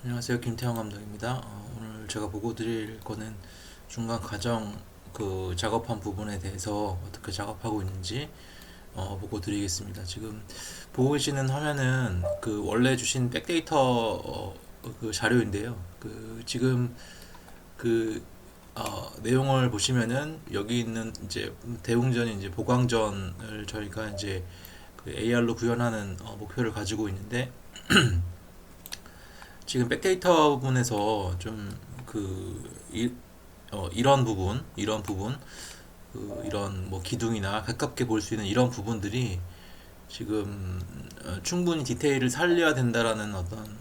안녕하세요. 김태형 감독입니다. 오늘 제가 보고 드릴 거는 중간 과정 작업한 부분에 대해서 어떻게 작업하고 있는지 보고 드리겠습니다. 지금 보고 계시는 화면은 원래 주신 백데이터 자료인데요. 지금 그 내용을 보시면은 여기 있는 이제 대웅전이 이제 보강전을 저희가 이제 AR로 구현하는 목표를 가지고 있는데 지금 백데이터 부분에서 이런 뭐 기둥이나 가깝게 볼 수 있는 이런 부분들이 지금 충분히 디테일을 살려야 된다라는 어떤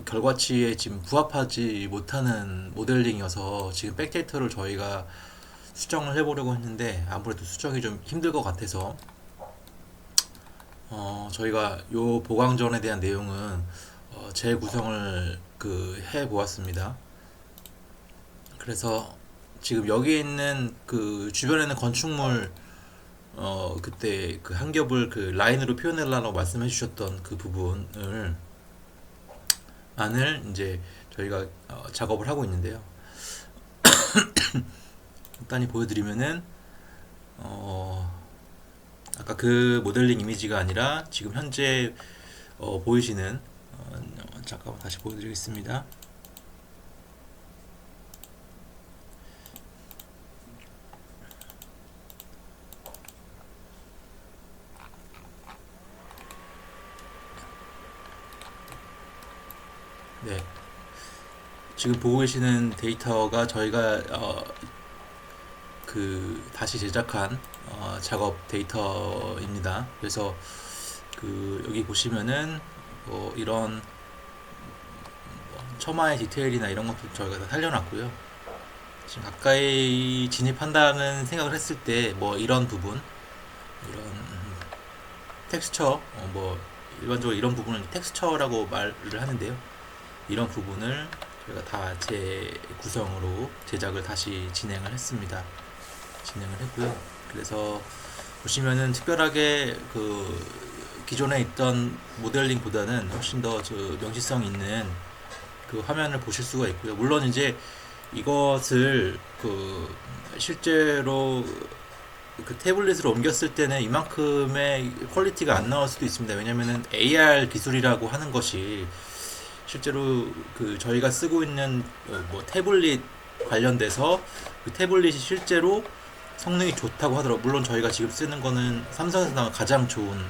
결과치에 지금 부합하지 못하는 모델링이어서 지금 백데이터를 저희가 수정을 해보려고 했는데 아무래도 수정이 좀 힘들 것 같아서 저희가 요 보강전에 대한 내용은 재구성을 해 보았습니다. 그래서 지금 여기에 있는 주변에는 건축물 그때 한 겹을 라인으로 표현해달라고 말씀해 주셨던 그 부분을 안을 이제 저희가 작업을 하고 있는데요. 간단히 보여드리면은 아까 그 모델링 이미지가 아니라 지금 현재 보이시는 잠깐만 다시 보여드리겠습니다. 네, 지금 보고 계시는 데이터가 저희가 다시 제작한 작업 데이터입니다. 그래서 여기 보시면은 이런 처마의 디테일이나 이런 것도 저희가 다 살려놨고요. 지금 가까이 진입한다는 생각을 했을 때 뭐 이런 부분, 이런 텍스처, 뭐 일반적으로 이런 부분을 텍스처라고 말을 하는데요. 이런 부분을 저희가 다 재구성으로 제작을 다시 진행을 했습니다. 진행을 했고요. 그래서 보시면은 특별하게 기존에 있던 모델링보다는 훨씬 더 명시성 있는 화면을 보실 수가 있고요. 물론 이제 이것을 실제로 태블릿으로 옮겼을 때는 이만큼의 퀄리티가 안 나올 수도 있습니다. 왜냐면은 AR 기술이라고 하는 것이 실제로 저희가 쓰고 있는 뭐 태블릿 관련돼서 태블릿이 실제로 성능이 좋다고 하더라고요. 물론 저희가 지금 쓰는 거는 삼성에서 나온 가장 좋은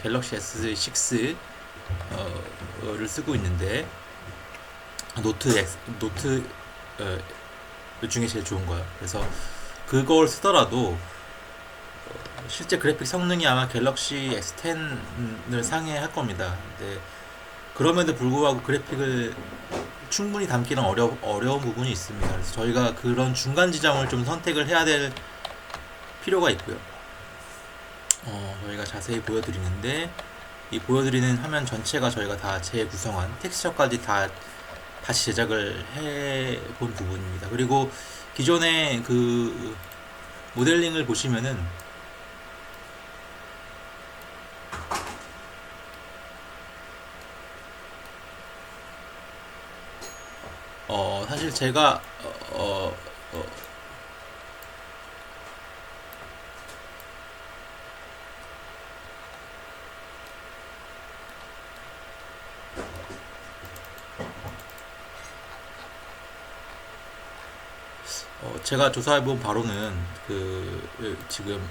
갤럭시 S6 를 쓰고 있는데 노트 중에 제일 좋은 거예요. 그래서 그걸 쓰더라도 실제 그래픽 성능이 아마 갤럭시 S10을 상회할 겁니다. 근데 그럼에도 불구하고 그래픽을 충분히 담기는 어려운 부분이 있습니다. 그래서 저희가 그런 중간 지점을 좀 선택을 해야 될 필요가 있고요. 저희가 자세히 보여드리는데 이 보여드리는 화면 전체가 저희가 다 재구성한 텍스처까지 다 다시 제작을 해 본 부분입니다. 그리고 기존의 모델링을 보시면은 사실 제가 제가 조사해본 바로는 지금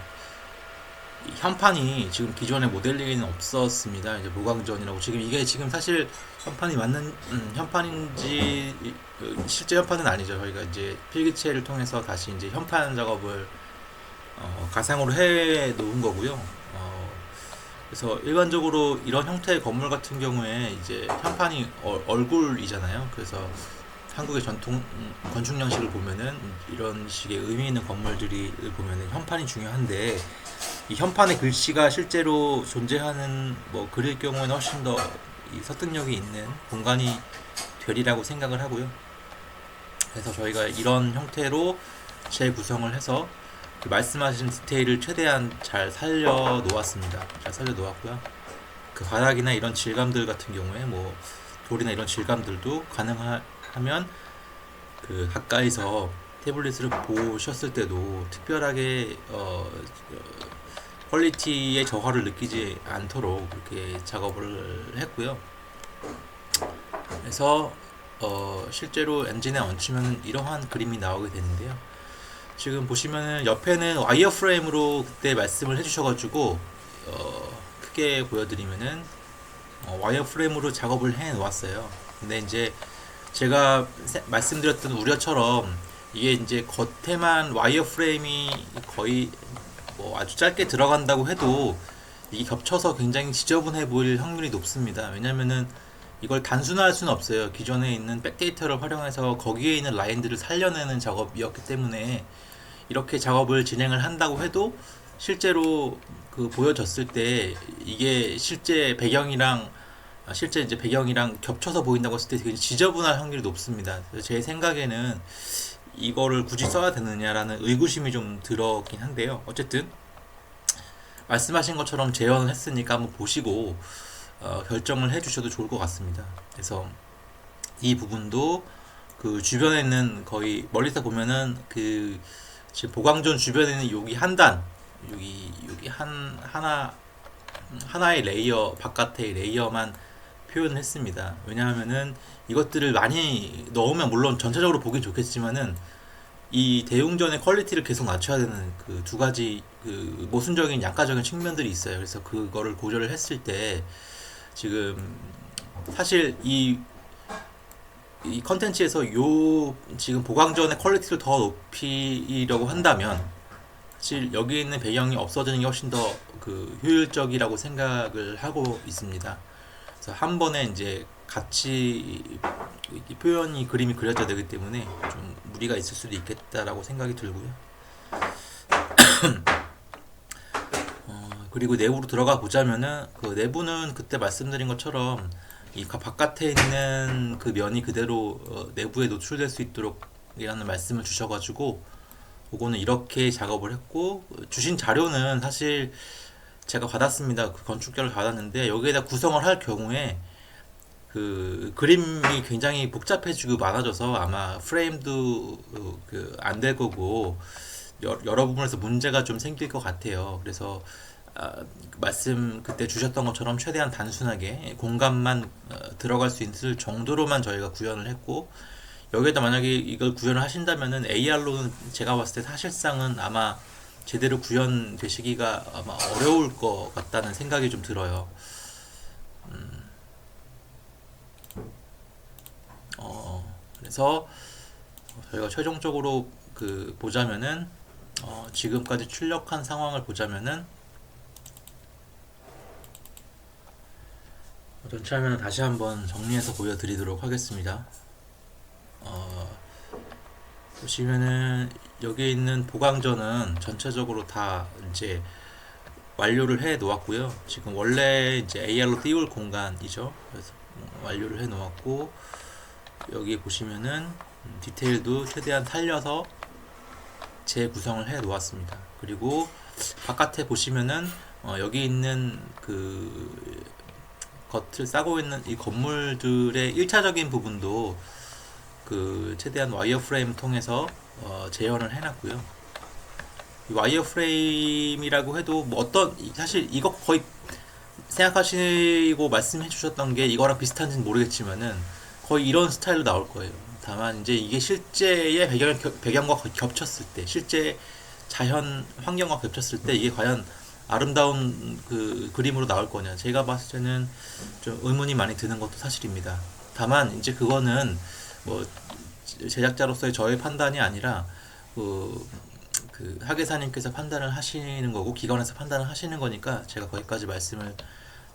현판이 지금 기존의 모델링에는 없었습니다. 이제 무광전이라고 지금 이게 지금 사실 현판이 맞는 현판인지 실제 현판은 아니죠. 저희가 이제 필기체를 통해서 다시 이제 현판 작업을 가상으로 해 놓은 거고요. 그래서 일반적으로 이런 형태의 건물 같은 경우에 이제 현판이 얼굴이잖아요. 그래서 한국의 전통 건축 양식을 보면은 이런 식의 의미 있는 건물들이 보면은 현판이 중요한데 이 현판의 글씨가 실제로 존재하는 뭐 그릴 경우에는 훨씬 더 이 설득력이 있는 공간이 되리라고 생각을 하고요. 그래서 저희가 이런 형태로 재구성을 해서 말씀하신 디테일을 최대한 잘 살려 놓았습니다. 잘 살려 놓았고요. 바닥이나 이런 질감들 같은 경우에 뭐 돌이나 이런 질감들도 가능하면 그 가까이서 태블릿을 보셨을 때도 특별하게 퀄리티의 저하를 느끼지 않도록 그렇게 작업을 했고요. 그래서 실제로 엔진에 얹히면 이러한 그림이 나오게 되는데요. 지금 보시면은 옆에는 와이어 프레임으로 그때 말씀을 해주셔가지고 크게 보여드리면은 와이어 프레임으로 작업을 해 놓았어요. 근데 이제 제가 말씀드렸던 우려처럼 이게 이제 겉에만 와이어 프레임이 거의 뭐 아주 짧게 들어간다고 해도 이게 겹쳐서 굉장히 지저분해 보일 확률이 높습니다. 왜냐면은 이걸 단순화할 수는 없어요. 기존에 있는 백데이터를 활용해서 거기에 있는 라인들을 살려내는 작업이었기 때문에 이렇게 작업을 진행을 한다고 해도 실제로 그 보여졌을 때 이게 실제 이제 배경이랑 겹쳐서 보인다고 했을 때 되게 지저분할 확률이 높습니다. 그래서 제 생각에는 이거를 굳이 써야 되느냐라는 의구심이 좀 들었긴 한데요. 어쨌든 말씀하신 것처럼 재현을 했으니까 한번 보시고 결정을 해주셔도 좋을 것 같습니다. 그래서 이 부분도 그 주변에 있는 거의 멀리서 보면은 그 지금 보강존 주변에 있는 여기 한 단, 여기 하나의 레이어 바깥의 레이어만 표현을 했습니다. 왜냐하면은 이것들을 많이 넣으면 물론 전체적으로 보기 좋겠지만은 이 대웅전의 퀄리티를 계속 낮춰야 되는 그 두 가지 그 모순적인 양가적인 측면들이 있어요. 그래서 그거를 고려를 했을 때 지금 사실 이 컨텐츠에서 지금 보강전의 퀄리티를 더 높이려고 한다면 사실 여기 있는 배경이 없어지는 게 훨씬 더 그 효율적이라고 생각을 하고 있습니다. 그래서 한 번에 이제 같이 이 표현이 그림이 그려져야 되기 때문에 좀 무리가 있을 수도 있겠다라고 생각이 들고요. 그리고 내부로 들어가 보자면은 그 내부는 그때 말씀드린 것처럼 이 바깥에 있는 그 면이 그대로 내부에 노출될 수 있도록 이라는 말씀을 주셔가지고 그거는 이렇게 작업을 했고 주신 자료는 사실 제가 받았습니다. 그 건축자를 받았는데 여기에다 구성을 할 경우에 그 그림이 굉장히 복잡해지고 많아져서 아마 프레임도 그 안 될 거고 여러 부분에서 문제가 좀 생길 것 같아요. 그래서 말씀 그때 주셨던 것처럼 최대한 단순하게 공간만 들어갈 수 있을 정도로만 저희가 구현을 했고 여기에다 만약에 이걸 구현을 하신다면은 AR로는 제가 봤을 때 사실상은 아마 제대로 구현되시기가 아마 어려울 것 같다는 생각이 좀 들어요. 그래서 저희가 최종적으로 그 보자면은 지금까지 출력한 상황을 보자면은 전체 화면을 다시 한번 정리해서 보여드리도록 하겠습니다. 보시면은 여기 있는 보강전은 전체적으로 다 이제 완료를 해 놓았고요. 지금 원래 이제 AR로 띄울 공간이죠. 그래서 완료를 해 놓았고 여기 보시면은 디테일도 최대한 살려서 재구성을 해 놓았습니다. 그리고 바깥에 보시면은 여기 있는 그 겉을 싸고 있는 이 건물들의 1차적인 부분도 그 최대한 와이어 프레임 통해서 재현을 해놨고요. 이 와이어 프레임이라고 해도 뭐 사실 이거 거의 생각하시고 말씀해 주셨던 게 이거랑 비슷한지는 모르겠지만은 거의 이런 스타일로 나올 거예요. 다만 이제 이게 실제의 배경과 겹쳤을 때, 실제 자연 환경과 겹쳤을 때 이게 과연 아름다운 그 그림으로 나올 거냐. 제가 봤을 때는 좀 의문이 많이 드는 것도 사실입니다. 다만 이제 그거는 뭐 제작자로서의 저의 판단이 아니라 그 하계사님께서 판단을 하시는 거고 기관에서 판단을 하시는 거니까 제가 거기까지 말씀을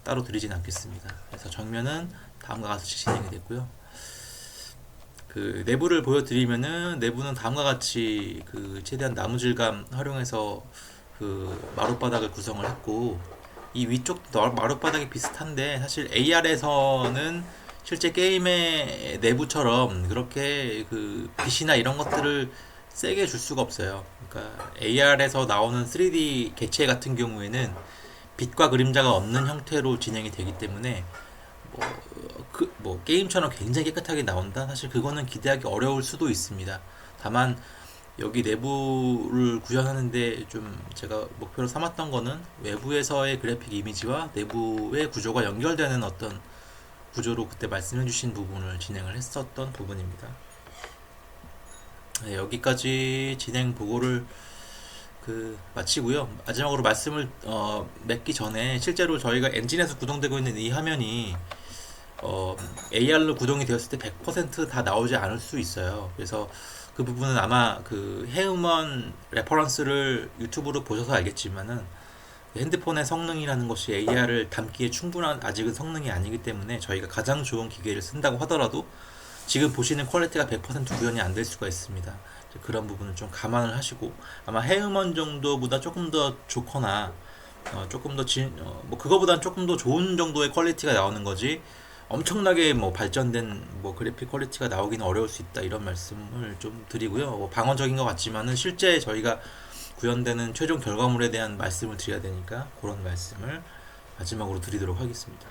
따로 드리진 않겠습니다. 그래서 정면은 다음과 같이 진행이 됐고요. 그 내부를 보여드리면은 내부는 다음과 같이 그 최대한 나무 질감 활용해서 그 마룻바닥을 구성을 했고 이 위쪽도 마룻바닥이 비슷한데 사실 AR에서는 실제 게임의 내부처럼 그렇게 그 빛이나 이런 것들을 세게 줄 수가 없어요. 그러니까 AR에서 나오는 3D 개체 같은 경우에는 빛과 그림자가 없는 형태로 진행이 되기 때문에 뭐 뭐 게임처럼 굉장히 깨끗하게 나온다? 사실 그거는 기대하기 어려울 수도 있습니다. 다만 여기 내부를 구현하는데 좀 제가 목표로 삼았던 거는 외부에서의 그래픽 이미지와 내부의 구조가 연결되는 어떤 구조로 그때 말씀해주신 부분을 진행을 했었던 부분입니다. 네, 여기까지 진행 보고를 마치고요. 마지막으로 말씀을 맺기 전에 실제로 저희가 엔진에서 구동되고 있는 이 화면이 AR로 구동이 되었을 때 100%다 나오지 않을 수 있어요. 그래서 그 부분은 아마 그 해음원 레퍼런스를 유튜브로 보셔서 알겠지만은 핸드폰의 성능이라는 것이 AR을 담기에 충분한 아직은 성능이 아니기 때문에 저희가 가장 좋은 기계를 쓴다고 하더라도 지금 보시는 퀄리티가 100% 구현이 안 될 수가 있습니다. 그런 부분을 좀 감안을 하시고 아마 해음원 정도보다 조금 더 좋거나 조금 더 뭐 그거보단 조금 더 좋은 정도의 퀄리티가 나오는 거지 엄청나게 뭐 발전된 뭐 그래픽 퀄리티가 나오기는 어려울 수 있다 이런 말씀을 좀 드리고요. 뭐 방어적인 것 같지만은 실제 저희가 구현되는 최종 결과물에 대한 말씀을 드려야 되니까 그런 말씀을 마지막으로 드리도록 하겠습니다.